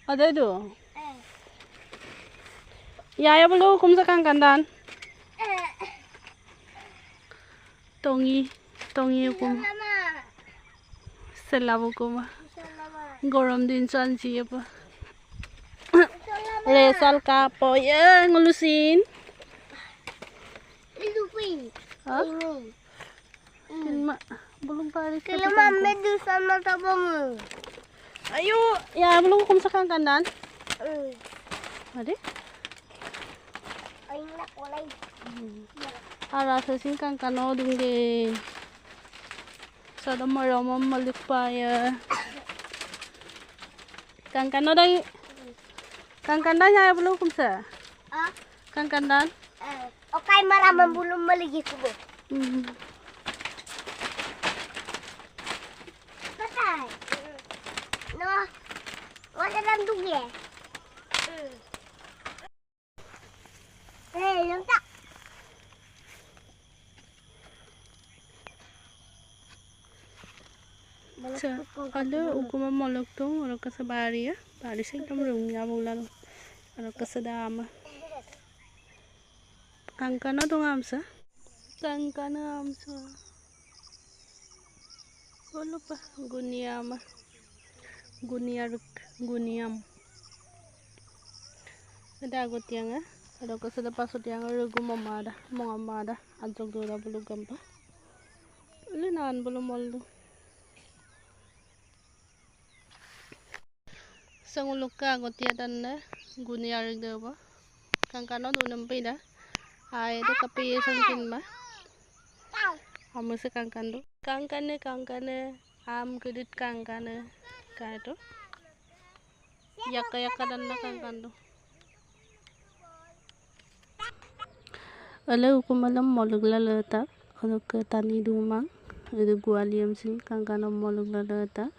Ada itu. Ya belum hukum sekarang kandan. Tongi hukum. Selabu hukum. Gorom din sanji apa. Resal kapo ya ngulusin. Hah? Belum paris. Kalau mama du sama tabamu. Ayo, ya belum hukum sekarang kandan. Ada? Ay nak walay. Arasa sing kang kano dung de. Sada marama malikpaya. Kang kano dai. Kang kandan ya belum hukum sa. Kang kandan. Okay, maramang bulong maligi ko bo. Patay. No. Wala lang dugi. Lang tak. Ada hukum malak tuh orang kesebari ya. Baris एकदम rumnya bulan orang kesedama. Kangkana tuh ngamsa. Kangkana ngamsa. Bolo pa guniama. Guniam. Ada agot yang ada keseda pasut yang regu mamada, mongamada, ajok dora bulu gampa. Linan bulu moldu. Sanguluk ka agot ya tanda guniarig daw ba. Kangkana tuh nempe dah. Ay itu kapi sangkin ba. Amu se kangkando. Kangkane am kredit kangkane ka itu. Yaka dan na kangkando. Ala hukum malam molug lalata. Ano ke tani dumang. Itu gualiam sin kangkano molug lalata.